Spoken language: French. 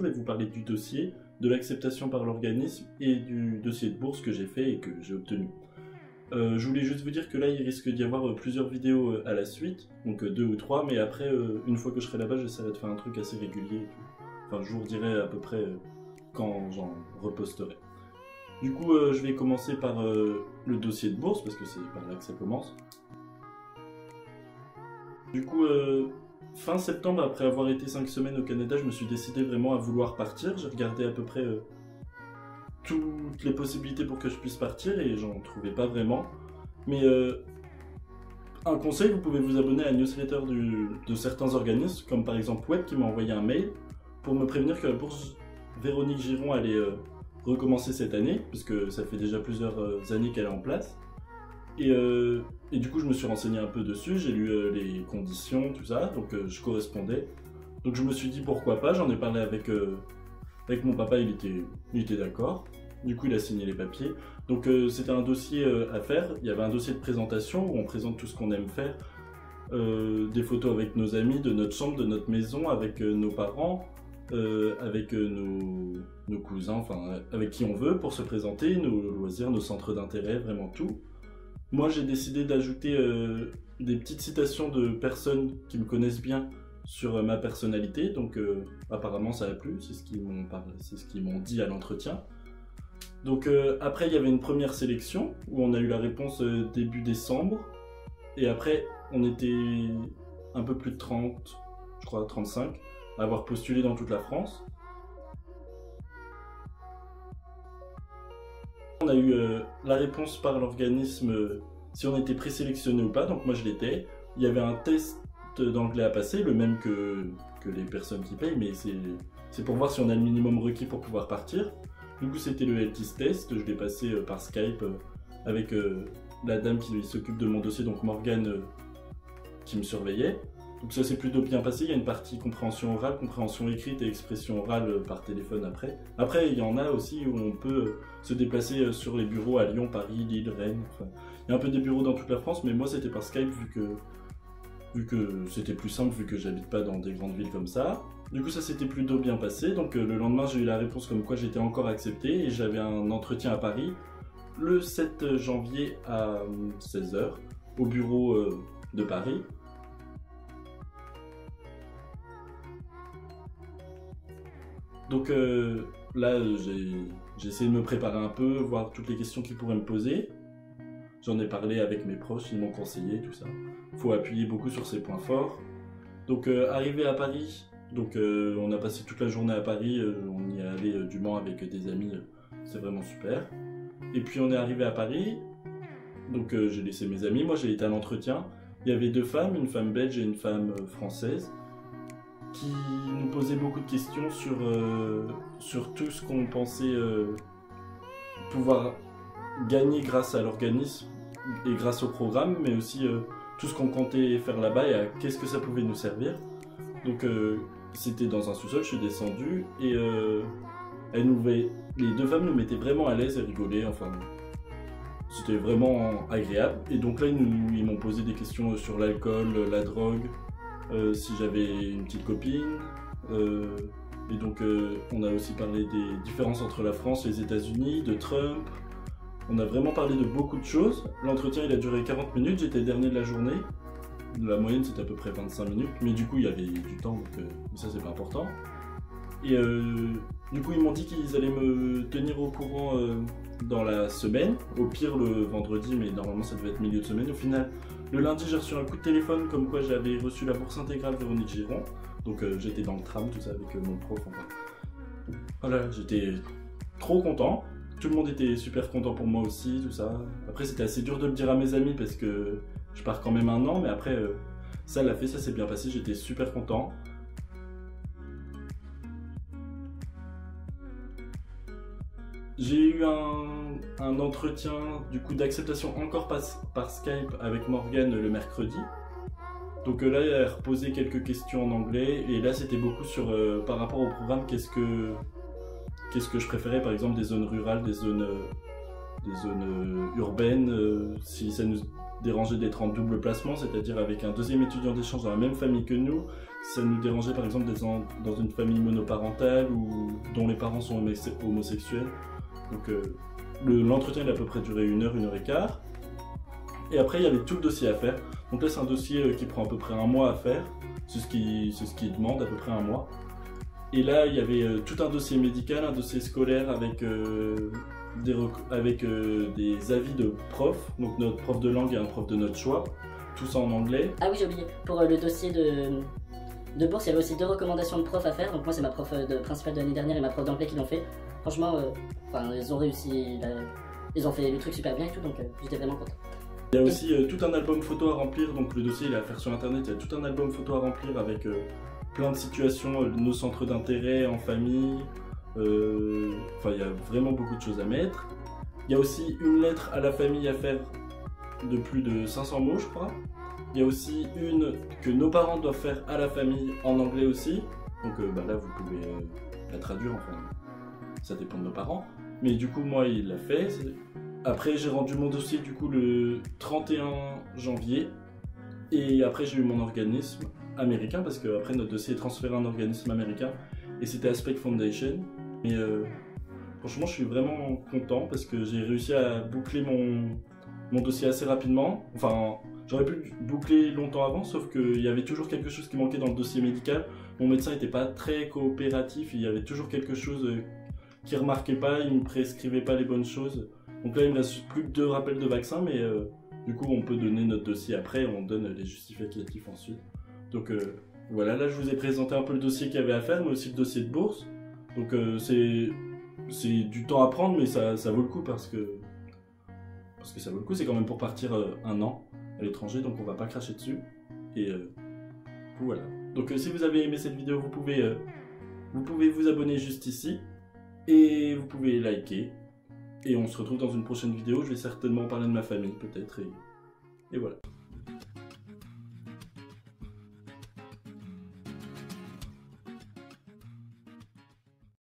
vais vous parler du dossier, de l'acceptation par l'organisme et du dossier de bourse que j'ai fait et que j'ai obtenu. Je voulais juste vous dire que là il risque d'y avoir plusieurs vidéos à la suite, donc 2 ou 3, mais après une fois que je serai là-bas j'essaierai de faire un truc assez régulier. Enfin je vous redirai à peu près quand j'en reposterai. Du coup je vais commencer par le dossier de bourse parce que c'est par là que ça commence. Du coup fin septembre, après avoir été 5 semaines au Canada, je me suis décidé vraiment à vouloir partir. J'ai regardé à peu près toutes les possibilités pour que je puisse partir et j'en trouvais pas vraiment. Mais un conseil, vous pouvez vous abonner à la newsletter de certains organismes, comme par exemple Web qui m'a envoyé un mail pour me prévenir que la bourse Véronique Giron allait recommencer cette année, puisque ça fait déjà plusieurs années qu'elle est en place. Et du coup je me suis renseigné un peu dessus, j'ai lu les conditions, tout ça, donc je correspondais. Donc je me suis dit pourquoi pas, j'en ai parlé avec mon papa, il était d'accord. Du coup il a signé les papiers. Donc c'était un dossier à faire, il y avait un dossier de présentation où on présente tout ce qu'on aime faire. Des photos avec nos amis, de notre chambre, de notre maison, avec nos parents, avec nos cousins, enfin avec qui on veut pour se présenter, nos loisirs, nos centres d'intérêt, vraiment tout. Moi j'ai décidé d'ajouter des petites citations de personnes qui me connaissent bien sur ma personnalité, donc apparemment ça a plu, c'est ce qu'ils m'ont dit à l'entretien. Donc après il y avait une première sélection où on a eu la réponse début décembre, et après on était un peu plus de 30, je crois 35, à avoir postulé dans toute la France. On a eu la réponse par l'organisme si on était présélectionné ou pas, donc moi je l'étais. Il y avait un test d'anglais à passer, le même que les personnes qui payent, mais c'est pour voir si on a le minimum requis pour pouvoir partir. Du coup c'était le LTIS test, je l'ai passé par Skype avec la dame qui s'occupe de mon dossier, donc Morgane, qui me surveillait. Donc ça s'est plutôt bien passé, il y a une partie compréhension orale, compréhension écrite et expression orale par téléphone après. Après il y en a aussi où on peut se déplacer sur les bureaux à Lyon, Paris, Lille, Rennes, enfin, il y a un peu des bureaux dans toute la France, mais moi c'était par Skype vu que c'était plus simple, vu que j'habite pas dans des grandes villes comme ça. Du coup ça s'était plutôt bien passé, donc le lendemain j'ai eu la réponse comme quoi j'étais encore accepté et j'avais un entretien à Paris le 7 janvier à 16 h au bureau de Paris. Donc là, j'ai essayé de me préparer un peu, voir toutes les questions qu'ils pourraient me poser. J'en ai parlé avec mes proches, ils m'ont conseillé, tout ça. Il faut appuyer beaucoup sur ses points forts. Donc arrivé à Paris, donc on a passé toute la journée à Paris, on y est allé du Mans avec des amis, c'est vraiment super. Et puis on est arrivé à Paris, donc j'ai laissé mes amis, moi j'ai été à l'entretien. Il y avait 2 femmes, une femme belge et une femme française, qui nous posait beaucoup de questions sur tout ce qu'on pensait pouvoir gagner grâce à l'organisme et grâce au programme, mais aussi tout ce qu'on comptait faire là-bas et à qu'est-ce que ça pouvait nous servir. Donc c'était dans un sous-sol, je suis descendu et les 2 femmes nous mettaient vraiment à l'aise et rigolaient, enfin c'était vraiment agréable. Et donc là ils m'ont posé des questions sur l'alcool, la drogue, si j'avais une petite copine, et donc on a aussi parlé des différences entre la France et les États-Unis, de Trump. On a vraiment parlé de beaucoup de choses. L'entretien il a duré 40 minutes, j'étais dernier de la journée. La moyenne c'était à peu près 25 minutes, mais du coup il y avait du temps, donc ça c'est pas important. Et du coup ils m'ont dit qu'ils allaient me tenir au courant dans la semaine, au pire le vendredi, mais normalement ça devait être milieu de semaine. Au final, le lundi j'ai reçu un coup de téléphone comme quoi j'avais reçu la bourse intégrale Véronique Giron. Donc j'étais dans le tram, tout ça, avec mon prof, enfin. Voilà, j'étais trop content. Tout le monde était super content pour moi aussi, tout ça. Après c'était assez dur de le dire à mes amis parce que je pars quand même 1 an, mais après ça l'a fait, ça s'est bien passé, j'étais super content. J'ai eu un entretien du coup d'acceptation encore par Skype avec Morgane le mercredi. Donc là elle a reposé quelques questions en anglais et là c'était beaucoup sur par rapport au programme, qu'est-ce que je préférais, par exemple des zones rurales, des zones urbaines, si ça nous dérangeait d'être en double placement, c'est-à-dire avec un deuxième étudiant d'échange dans la même famille que nous. Ça nous dérangeait par exemple d'être dans une famille monoparentale ou dont les parents sont homosexuels. Donc l'entretien il a à peu près duré 1 heure, 1 heure et quart. Et après il y avait tout le dossier à faire. Donc là c'est un dossier qui prend à peu près 1 mois à faire. C'est ce qui demande à peu près 1 mois. Et là il y avait tout un dossier médical, un dossier scolaire avec des avis de profs, donc notre prof de langue et un prof de notre choix, tout ça en anglais. Ah oui, j'ai oublié, pour le dossier de bourse, il y avait aussi 2 recommandations de profs à faire, donc moi c'est ma prof principale de l'année dernière et ma prof d'anglais qui l'ont fait. Franchement, ils ont réussi, ils ont fait le truc super bien et tout, donc j'étais vraiment content. Il y a aussi tout un album photo à remplir, donc le dossier il est à faire sur internet, il y a tout un album photo à remplir avec plein de situations, nos centres d'intérêt en famille. Enfin, il y a vraiment beaucoup de choses à mettre. Il y a aussi une lettre à la famille à faire de plus de 500 mots, je crois. Il y a aussi une que nos parents doivent faire à la famille en anglais aussi. Donc là, vous pouvez la traduire, enfin, ça dépend de nos parents. Mais du coup, moi, il l'a fait. Après, j'ai rendu mon dossier du coup le 31 janvier. Et après, j'ai eu mon organisme américain parce que après notre dossier est transféré à un organisme américain. Et c'était Aspect Foundation. Mais franchement, je suis vraiment content parce que j'ai réussi à boucler mon dossier assez rapidement. Enfin, j'aurais pu boucler longtemps avant, sauf qu'il y avait toujours quelque chose qui manquait dans le dossier médical. Mon médecin n'était pas très coopératif, il y avait toujours quelque chose qu'il ne remarquait pas, il ne me prescrivait pas les bonnes choses. Donc là, il me reste plus que 2 rappels de vaccins, mais du coup, on peut donner notre dossier après, on donne les justificatifs ensuite. Donc voilà, là, je vous ai présenté un peu le dossier qu'il y avait à faire, mais aussi le dossier de bourse. Donc c'est du temps à prendre, mais ça vaut le coup parce que ça vaut le coup. C'est quand même pour partir 1 an à l'étranger, donc on va pas cracher dessus. Et voilà. Donc si vous avez aimé cette vidéo, vous pouvez vous abonner juste ici et vous pouvez liker. Et on se retrouve dans une prochaine vidéo. Je vais certainement parler de ma famille peut-être et voilà.